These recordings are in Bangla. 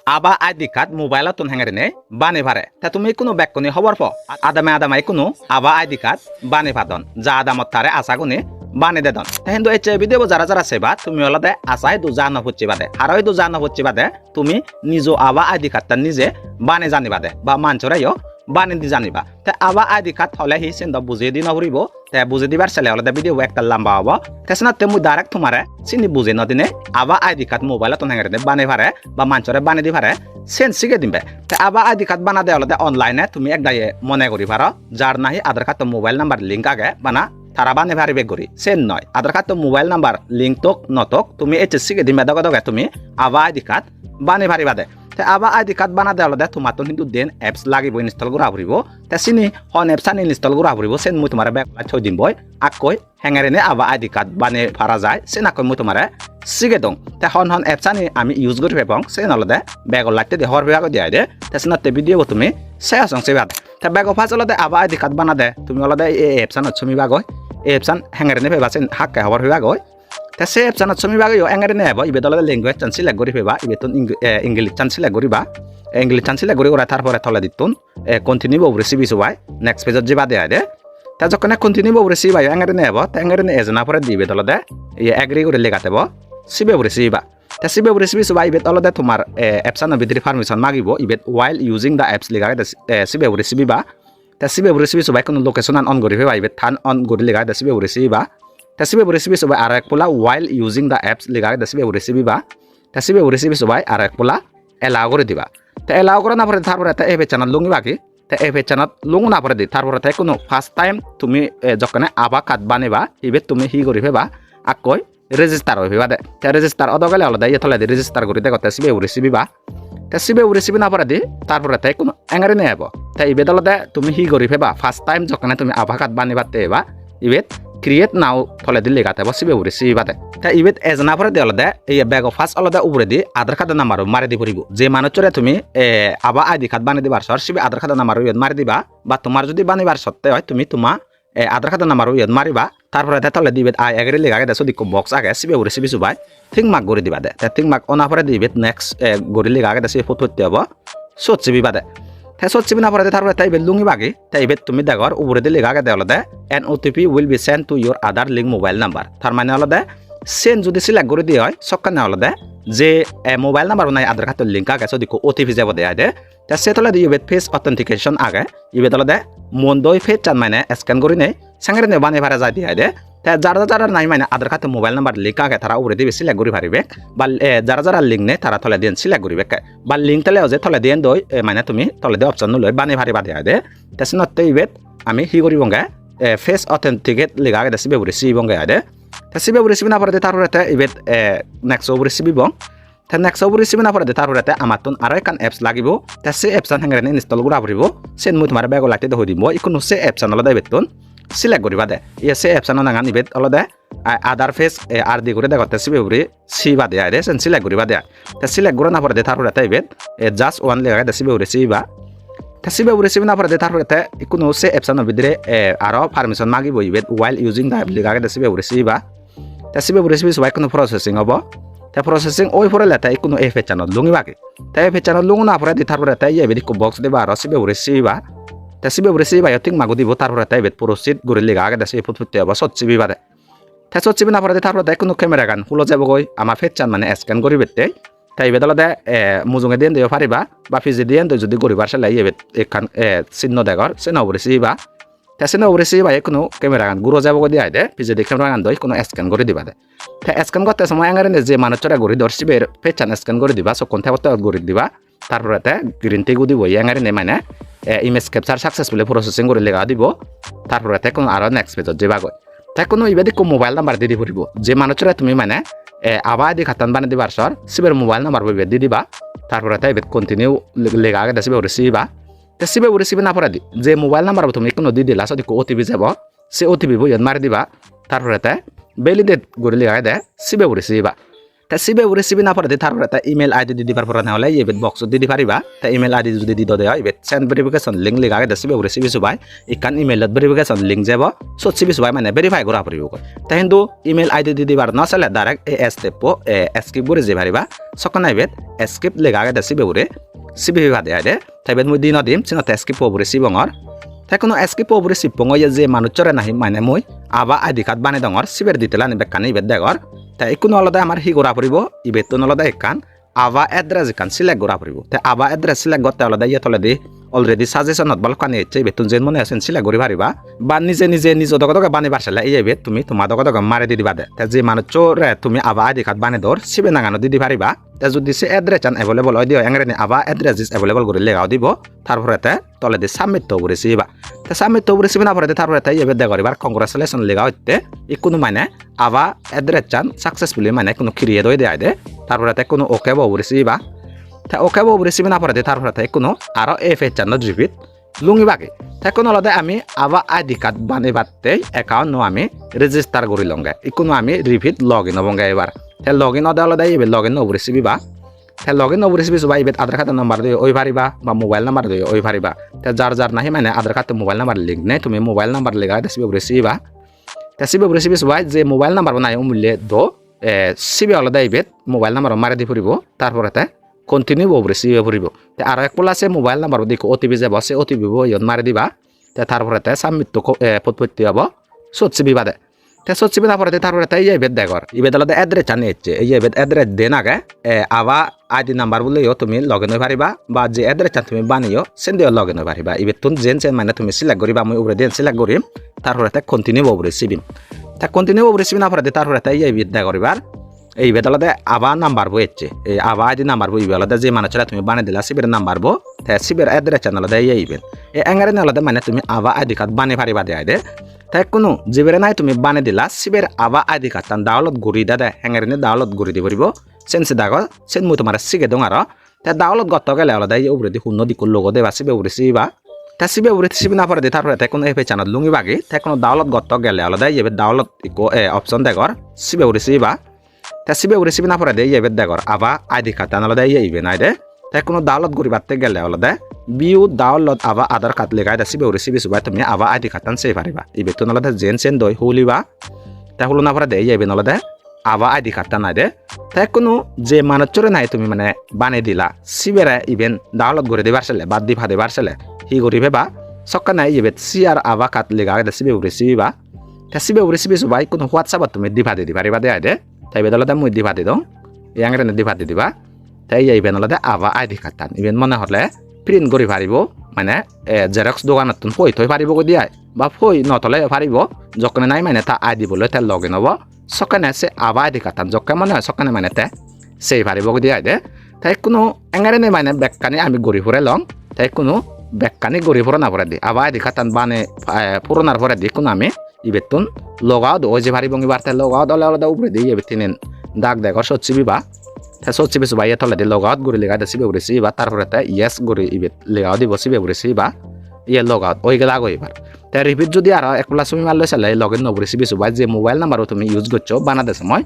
আবা আইডি কার্ড মোবাইলত তুন হেঙ্গারে নে বানে ভারে তা তুমি কোনো ব্যাকনি খবর প আদামাই কোনো আবা আইডি কার্ড বানে ভাদন যা আদামত তারে আশাগুনে বানে দেদন কিন্তু এই ভিডিও যারা সেবা তুমি হলদে আশাই দু জান হচ্ছে বাদে আর ওই দু জান হচ্ছে বাদে তুমি নিজ আবা আইডি কার্ডটা নিজে বানে জানিবা দে বা মানচরাইও বানে দি জানিবা তে আবা আইডি কার্ড হলে হি সেন্দ বুঝিয়ে দি নভরিব তে বুঝে দিবার ছেলে হলে ভিডিও একটা লম্বা হবো তেসনা তে মুই ডাইরেক্ট তোমারে চিনি বুঝে নদিনে আবা আইডি কার্ড মোবাইল তো হেঙ্গারে বানে ভারে বা মানচরে বানে দি ভারে সেন শিখে দিবে তে আবা আইডি কার্ড বানা দে হলে অনলাইনে তুমি একদাই মনে করি পারো যার নাহি আধার কার্ড মোবাইল নাম্বার লিঙ্ক আগে বানা তারা বানে ভারিবে করি সেন নয় আধার কার্ড মোবাইল নাম্বার লিঙ্ক তোক নতক তুমি শিখে দিবে দগে তুমি আবা আইডি কার্ড বানে ভারিবা দে আবা আইডি কার্ড বানা দেওয়া দে তোমার তো কিন্তু দেন এপস লাগিব ইনস্টল করা হরিব তে চিনি হন এপস আনি ইনস্টল করা হরিব সেন মই তোমার ব্যাগ থৈ দিম বই আকই হেঙ্গারে নে আবা আইডি কার্ড বানে ফারা যায় সেন আকই মই তোমার শিখে দং তে হন এপস আনি আমি ইউজ করি পেবং সেন হলদে ব্যাগ লাগতে দে হর ব্যাগ দিয়াই দে তে সেনাতে ভিডিও তুমি শেয়ার সং সেবা তে ব্যাগ ফাস হলদে আবা আইডি কার্ড বানা দে তুমি হলদে এই এপস আন ছমি বাগয় এই এপস আন হেঙ্গারে নে পেবা সেন হাক্কা হর হইবা গয় তে সে এপস আন ছমি বাগয় হেঙ্গারে নে হবো ইবে দলদে ল্যাঙ্গুয়েজ চান সিলেক্ট করি পেবা ইবে তো ইংলিশ চান সিলেক্ট করিবা ইংলিশ চান সিলেক্ট করি ওরা তারপরে থলে দিতুন কন্টিনিউ বব রেসিপি সবাই নেক্সট পেজত যাবা দেয়া দে তা যখন কন্টিনিউ বব রেসিপি বাই হেঙ্গারে নে হবো হেঙ্গারে নে এজনা পরে দিবে দলদে এগ্রি করে লেখাতে বো সিবে রেসিপি তা সিবে রেসিপি সবাই ইবে দলদে তোমার এপস আন ভিতরে পারমিশন মাগিব ইবে ওয়াইল ইউজিং দা এপস লেখা সিবে রেসিপি বা তা সিবে রেসিপি সবাই কোনো লোকেশন অন করি পেবা ইবে থান অন করি লেখা সিবে রেসিপি বা তা সিবে রেসিপি সবাই আর এক পোলা ওয়াইল ইউজিং দা এপস লেখা সিবে রেসিপি বা তা সিবে রেসিপি সবাই আর এক পোলা এলাও করে দিবা তা এলাও করে না পরে তারপরে তা এফ চ্যানেল লুঙ্গি বাকি তা এফ চ্যানেল লুঙ্গ না পরে দি তারপরে তাই কোনো ফার্স্ট টাইম তুমি যখন আবা কাট বানিবা ইবে তুমি হি করি ফেবা আকই রেজিস্টার হয়ে ফেবা দে তা রেজিস্টার অদগলে হলে দেয় থলে রেজিস্টার করি দেখো তা সিবে রেসিপি বা তা সিবে রেসিপি না পরে দি তারপরে তাই কোনো এঙ্গারে নিয়ে আব তা ইবে দলতে তুমি হি করি ফেবা ফার্স্ট টাইম যখন তুমি আবা কাট বানিবা তেবা ইবে ক্রিয়েট নাও থলে দিলে গাতে সিবে রেসিপি বাদে তা ইবেত এজনা পরে দিয়ে অলদে এই ব্যাগ ফার্স্ট অলদে উপরে দি আধার কার্ড নাম্বার মারি দি পড়িব যে মানুষরে তুমি আবা আইডি কার্ড বানিয়ে দিবার সর সিবে আধার কার্ড নাম্বার মারি দিবা বা তোমার যদি বানিবার সত্ত্বে হয় তুমি তোমার আধার কার্ড নাম্বার মারিবা তারপরে থলে দিবে আই এগ্রি লেখা আগে দেখো দিকো বক্স আগে সিবে রেসিপি সুবাই থিং মার্ক করে দিবা দে থিং মার্ক অনা পরে দিবে নেক্সট গড়ি লেখা আগে দেখো ফটো হতে হবো সত সিবি বাদে সত সিবি না পরে তারপরে তাই লুঙ্গি বাকি তাই তুমি দেখর উপরে দিয়ে লেখা আগে দেওয়া then an OTP will be send to your other link mobile number তার মানে হলো দে সেন যদি সিলেক্ট করে দিয়ে হয় সকানে হলো দে যে মোবাইল নাম্বার নাই আধার কার্ডের লিঙ্ক আগে যদি ওটিপি যাব দেয় দে তা সে তলে দিয়ে ইবেত ফেস অথেন্টিকেশন আগে ইবে তলে দে মন দই ফেস চান মানে স্ক্যান করে নেই সাংরে নে বানে ভাড়া যায় দিয়ে দে তা যারা নাই মানে আধার কার্ডের মোবাইল নাম্বার লিঙ্ক আগে তারা উপরে দিবে সিলেক্ট করে পারিবে বা যারা লিঙ্ক নেই তারা তলে দিয়ে সিলেক্ট করিবে বা লিঙ্ক তলে যে তলে দিয়ে দই মানে তুমি তলে দিয়ে অপশন লই বানে ভারিবা দিয়ে দে তা সিনতে ইবেত আমি হি করিবঙ্গে ফেস অথেন্টিকেট লেখা আগে সিবে রেসিপি বঙ্গে আদে তা সিবে রেসিপি না পরে তারপরে ইবেত নেক্সট রেসিপি বং তা নেক্সট রেসিপি না পরে তারপরে আমার তুন আর একান এপস লাগিব তা সে এপস হেঙ্গারে ইনস্টল করা পড়িব সেন মই তোমার ব্যাগ লাগতে হই দিব ইকোনো সে এপস আলাদা বেতন সিলেক্ট করিবা দে সে এপস নাগান ইবেত আলাদা আদার ফেস আর দি করে দেখতে সিবে সিবা দেয়া দে সেন সিলেক্ট করিবা দে তা সিলেক্ট করে না পরে তারপরে ইবেত জাস্ট ওয়ান লেখা দে সিবে রেসিপি বা তা সিবে রেসিপি না পরে তারপরে কোনো সে এপস ভিতরে আরো পারমিশন মাগিব ইবেত ওয়াইল ইউজিং দা অ্যাপ লেখা দে সিবে রেসিপি বা তা সিবে রেসিপি সবাই কোনো প্রসেসিং হবো তা প্রসেসিং ওই পরে লেতা কোনো এফ চ্যানেল লুঙ্গি বাকি তা এফ চ্যানেল লুঙ্গ না পরে তারপরে ইয়ে বক্স দেবা আর সিবে রেসিপি বা তা সিবে রেসিপি বা ঠিক মাগু দিব তারপরে প্রসিড করে লেখা আগে দেশে ফুটফুটতে হবো সচ্ছিবি বাদে তা সচ্ছিবি না পরে তারপরে কোনো ক্যামেরা গান ফুলো যাবগৈ আমার ফেস চান মানে স্ক্যান করি বেতে তাই ইবে দলদে মুজুঙে দিয়ে দিব পারিবা বা ফিজে দিয়ে যদি গরিবার সেলে ইয়ে এখান চিহ্ন দেখর চিহ্ন রেসিপি বা তা চিহ্ন রেসিপি বা কোনো ক্যামেরা গান গুঁড়ো যাবগৈ দিয়ে দে ফিজে দিয়ে ক্যামেরা গান দই কোনো স্ক্যান করে দিবা দে তা স্ক্যান করতে সময় আঙারে যে মানুষরা গড়ি ধরছিবে ফেস চান স্ক্যান করে দিবা সখন থাকতে গড়ি দিবা তারপরে গ্রিন টিকু দিব আঙারে নে মানে ইমেজ ক্যাপচার সাকসেসফুলি প্রসেসিং করে লেখা দিব তারপরে কোনো আরো নেক্সট পেজত যাবা গৈ তাই কোনো ইবাদি মোবাইল নাম্বার দিয়ে দিব যে মানুষরা তুমি মানে আবা আইডি খাতান বানিয়ে দিবার সর সিবের মোবাইল নাম্বার বইবে দিয়ে দিবা তারপরে ইবেত কন্টিনিউ লেখা আগে সিবে রেসিপি বা তা সিবে রেসিপি না পরে দি যে মোবাইল নাম্বার তুমি কোনো দিয়ে দিলা যদি ওটিপি যাব সে ওটিপি বই মারি দিবা তারপরে ভ্যালিডেট করে লেখা দে সিবে রেসিপি বা তে সিবে রিসিভি না পড়ে তারপরে তা ইমেল আইডি দি দিবার পরে না হলে ইবেত বক্স দি পারিবা তা ইমেল আইডি যদি দি দেয় ইবেত সেন্ড ভেরিফিকেশন লিংক লিগা আগে সিবে রিসিভি সুবাই ইকান ইমেলত ভেরিফিকেশন লিংক যাব সো সিবি সুবাই মানে ভেরিফাই করা পড়িব তা কিন্তু ইমেল আইডি দি দিবার না চলে ডাইরেক্ট এ স্টেপ এসকিপ করে যে পারিবা সকন ইবেত এসকিপ লিগা আগে সিবে ভাদে আইদে তাইবেত মই দিন দিম চিনতে এসকিপ পবরে সিবঙর তাই কোনো এসকিপ পবরে সিবঙ যে মানুচরে নাহি মানে মই আবা আইডি কার্ড বানে দঙর সিবের দিতেলা নি বেকানি ইবেত দেগর তাই কোনো আলাদা আমার হি করা পড়িব ইবেত আলাদা একান আবা এড্রেস একান সিলেক্ট করা পড়িব তাই আবা এড্রেস সিলেক্ট করতে আলাদা ইয়ে তলে দি অলরেডি সাজেশনত বালকানি হচ্ছে বেতন যেন মনে আছেন সিলেক্ট করে পারিবা বা নিজে নিজ দগদগে বানি পারছিলে এই বেত তুমি তোমার দগদগে মারে দি দিবা দে তাই যে মানুষরে তুমি আবা আইডি কার্ড বানে দর সিবে নাগানো দি পারিবা তাই যদি সে এড্রেস চান এভেলেবল হয় দিও এংরেনি আবা এড্রেস ইজ এভেলেবল করে লেগাও দিব তারপরে তলে দি সাবমিট তো করে সিবা তাই সাবমিট তো করে সিবে না পরে তারপরে তাই এবে দেখ করিবার কংগ্রেচুলেশন লেগাও হইতে কোনো মানে আবা এড্রেস চান সাকসেসফুলি মানে কোনো ক্রিয়েট হয়ে দেয় দে তারপরে তাই কোনো ওকে বউরে সিবা তা ওকে বউরে সিবে না পরে তারপরে তাই কোনো আরো এফ এ চান রিপিট লুঙ্গি বাকি তাই কোনো আলাদা আমি আবা আইডি কার্ড বানে বাদতে অ্যাকাউন্ট আমি রেজিস্টার করি লঙ্গে কোনো আমি রিপিট লগ ইন হবঙ্গে এবার তাই লগ ইন হতে আলাদা এবার লগ ইন নব রেসিপি বা তাই লগ ইন নব রেসিপি সবাই এবার আধার কার্ডের নাম্বার দিয়ে ওই পারিবা বা মোবাইল নাম্বার দিয়ে ওই পারিবা তাই যার নাহি মানে আধার কার্ডে মোবাইল নাম্বার লিঙ্ক নেই তুমি মোবাইল নাম্বার লেগা সিবি রেসিপি বা তাই সিবি রেসিপি সবাই যে মোবাইল নাম্বার নাই মূল্যে দো সিবি আলাদা এবার মোবাইল নাম্বার মারি দি ফুরিব তারপরে তাই কন্টিনিউ ববরে সিবে ফুরিব তাই আর এক প্লাসে মোবাইল নাম্বার দিকে ওটিপি যাব সে ওটিপি ইয়ন মারি দিবা তাই তারপরে তাই সাবমিট তো পদ্ধতি হব সত সিবি বাদে তাই সত সিবি না পরে তারপরে তাই এই বেদ দেখর ইবেদ আলাদা এড্রেস জানি হচ্ছে এই এবেদ এড্রেস দেন আগে আবা আইডি নাম্বার বলেও তুমি লগ ইন হয়ে পারিবা বা যে এড্রেস চান তুমি বানিও সেন দিও লগ ইন হয়ে পারিবা ইবেদ তুমি যেন মানে তুমি সিলেক্ট করিবা আমি উপরে দেন সিলেক্ট করিম তারপরে তাই কন্টিনিউ ববরে সিবিম তাই কন্টিনিউ ববরে সিবি না পরে তারপরে তাই এই বেদ দেখরিবার এই বেতালাতে আবা নাম্বার বো হচ্ছে এই আবা আইডি নাম্বার বো ইবেলাতে যে মানুষরা তুমি বানিয়ে দিলা সিবের নাম্বার বো তাই সিবের এড্রেস চ্যানেল দেয় ইবেন এই এঙ্গারে নালাতে মানে তুমি আবা আইডি কার্ড বানিয়ে পারিবা দেয় দে তাই কোনো জিবের নাই তুমি বানিয়ে দিলা সিবের আবা আইডি কার্ড তান ডাউনলোড করি দে এঙ্গারে ডাউনলোড করে দিব পারিব সেন্সে দাগ সেন মই তোমার শিখে দং আর তাই ডাউনলোড করতে গেলে আলাদা এই উপরে দি শূন্য দিকুর লোক দেবা সিবে উড়ে সিবা তাই সিবে উড়ে সিবি না পারে তারপরে তাই কোনো এফে চ্যানেল লুঙ্গি বাকি তাই কোনো ডাউনলোড করতে গেলে আলাদা এবার ডাউনলোড অপশন দেখর সিবে উড়ে সিবা তা সিবে রেসিপি না পরে দেয় এবার দেখর আবা আইডি কার্ড আলাদা ইয়ে নাই দে তাই কোনো ডাউনলোড করি বাড়তে গেলে আলাদা বিউ ডাউনলোড আবা আধার কার্ড লেখাই দে সিবে রেসিপি সুবাই তুমি আবা আইডি কার্ড সে পারিবা ইবে তো আলাদা জেন সেন দই হুলিবা তাই হলো না পরে দেয় ইয়ে আলাদা আবা আইডি কার্ডটা নাই দে তাই কোনো যে মানুষরে নাই তুমি মানে বানিয়ে দিলা সিবেরা ইভেন ডাউনলোড করে দিবার চলে বাদ দি ভাদে বার চলে হি করিবে বা সক্কা নাই ইবে সি আর আবা কার্ড লেখা দে সিবে রেসিপি বা তাই সিবে রেসিপি সুবাই কোনো হোয়াটসঅ্যাপত তুমি দি ভাদে দি পারিবা দেয় দে তাই বেদলাতে মই দি ভাতি দং ইয়াংরে দি ভাতি দিবা তাই এই বেনলাতে আবা আইডি কার্ড টান ইভেন মনে হলে প্রিন্ট করে পারিব মানে জেরক্স দোকানত পই থই পারিব দিয়াই বা ফই নতলে পারিব যখন নাই মানে তা আইডি বলে তে লগ ইন হব সকানে সে আবা আইডি কার্ড টান যখন মনে হয় সকানে মানে তে সেই পারিব দিয়াই দে তাই কোনো এঙ্গারে নেই মানে বেকানি আমি গড়ি ফুরে লং তাই কোনো বেকানি গড়ি ফুরে না পরে দি আবা আইডি কার্ড টান বানে পুরোনার পরে দি কোনো আমি ইবেতুন লগাও ওই যে ভারি বঙ্গি বার্তায় লগাও দলে আলাদা উপরে দিয়ে ইবে তিন দাগ দেখর সচ্ছিবি বা তা সচ্ছিবি সুবাই তলে দিয়ে লগাও গুড়ি লেগা সিবে উড়েছি বা তারপরে তাই ইয়েস গুড়ি ইবে লেগাও দিব সিবে উড়েছি বা ইয়ে লগাও ওই গেলা আগে এবার তাই রিপিট যদি আর এক প্লাস তুমি মারলে চালে লগ ইন নবরে সিবি সুবাই যে মোবাইল নাম্বারও তুমি ইউজ করছো বানাতে সময়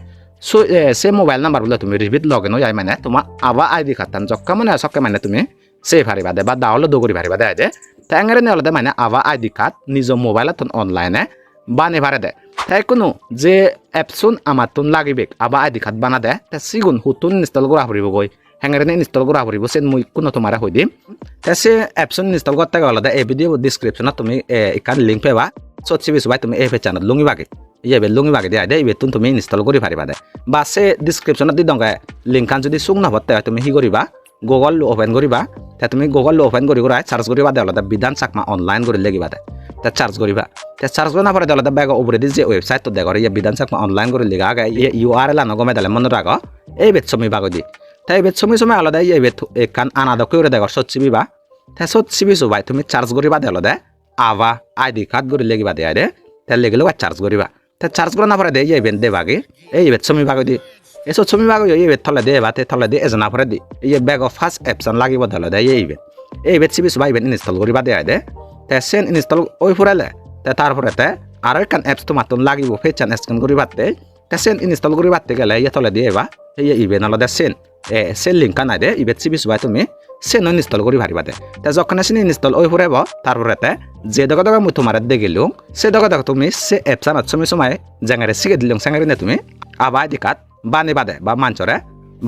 সে মোবাইল নাম্বার বলে তুমি রিপিট লগ ইন হয়ে মানে তোমার আবা আইডি কার্ড যক্কা মানে সক্কা মানে তুমি সেই পারিবা দে বা ডাউনলোড করি পারিবা দেয় দে তাই এঙ্গারে নেওয়ালে মানে আবা আইডি কার্ড নিজ মোবাইলত অনলাইনে বানে পারে দে তাই কোনো যে এপসুন আমার তুন লাগিবে আবা আইডি কার্ড বানা দে তা সিগুন হুতুন ইনস্টল করা পড়িব গই হ্যাঙ্গারে ইনস্টল করা পড়িব সে মই কোনো তোমার হই দিম তা সে এপসুন ইনস্টল করতে গেলে এই ভিডিও ডিসক্রিপশনত তুমি এখান লিঙ্ক পেবা সচ্ছিবি সবাই তুমি এই চ্যানেল লুঙ্গি বাকি ইয়ে লুঙ্গি বাকি দিয়া দে ইবে তুমি ইনস্টল করি পারিবা দে বা সে ডিসক্রিপশনত দি দঙ্গে লিঙ্ক খান যদি সুং নভতে তুমি হি করিবা গুগল ওপেন করিবা তা তুমি গুগল ওপেন করি সার্চ করিবা দে আলাদা বিধান চাকমা অনলাইন করে লেগিবা দে তা চার্জ করিবা তা চার্জ করে না পরে আলাদা ব্যাগ উপরে দি যে ওয়েবসাইট তো দেখো ইয়ে বিধান চাকমা অনলাইন করে লেগা আগে ইয়ে ইউআরএল আনো গমে দিলে মনে রাখো এই বেত সময় বাগো দি তাই বেত সময় আলাদা ইয়ে বেত একান আনাদা করে দেখো সচ্ছিবি বা তা সচ্ছিবি সবাই তুমি চার্জ করিবা দে আলাদা আবা আইডি কার্ড করে লেগিবা দে আরে তা লেগেলেও চার্জ করিবা তা চার্জ করে না পরে দে ইয়ে বেন দে বাগে এই বেত সময় বাগো দি এসব ছবি বাগো এই বেত থলে দে বাতে থলে দে এজনা পরে দি ইয়ে ব্যাগ অফ ফার্স্ট অপশন লাগিব ধলে দে এই বেত সিবি সবাই বেন ইনস্টল করিবা দে আদে তে সেন ইনস্টল ওই ফুরালে তে তারপরে তে আর একখান অ্যাপস তোমার তো লাগিব ফেচান স্ক্যান করিবাতে তা সেন ইনস্টল করি বাড়তে গেলে ইয়ে তলে দিয়ে এবার এই ইভেন আলাদা সেন লিঙ্ক নাই দে ইভেন চিবি সবাই তুমি সেন ইনস্টল করি ভারিবা দে তা যখন সেন ইনস্টল ওই ফুরাইব তারপরে যে দোকা দোকা মুই তোমার দেখিলুম সে দোকা দোকা তুমি সে এপস আনত সময় জেঙারে শিখে দিলুম সেঙারি না তুমি আবার আইডি কার্ড বানিবা দে বা মাঞ্চরে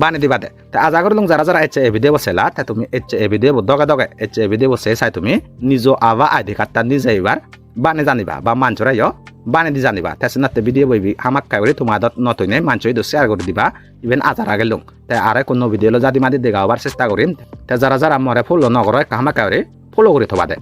বানি দিবা দে তা আজা করলুম যারা যারা এইচ এ বসেলা তা তুমি এইচ এ দোকা দোকা এইচ এ বসে চাই তুমি নিজ আবা আইডি কার্ডটা নিজে এবার বানি জানিবা বা মাঞ্চরে বানি দি জানিবা তাছে নাতে ভিডিও বইবি হামাক কাগরি তোমার নতুনে মাঞ্চই দো শেয়ার করে দিবা ইভেন আজার আগে লুম তাই আরে কোনো ভিডিও জাদি মাদি দেখাবার চেষ্টা করিম তা যারা যারা মরে ফলো নগর হামাক কাগরি ফলো করে থবা দে।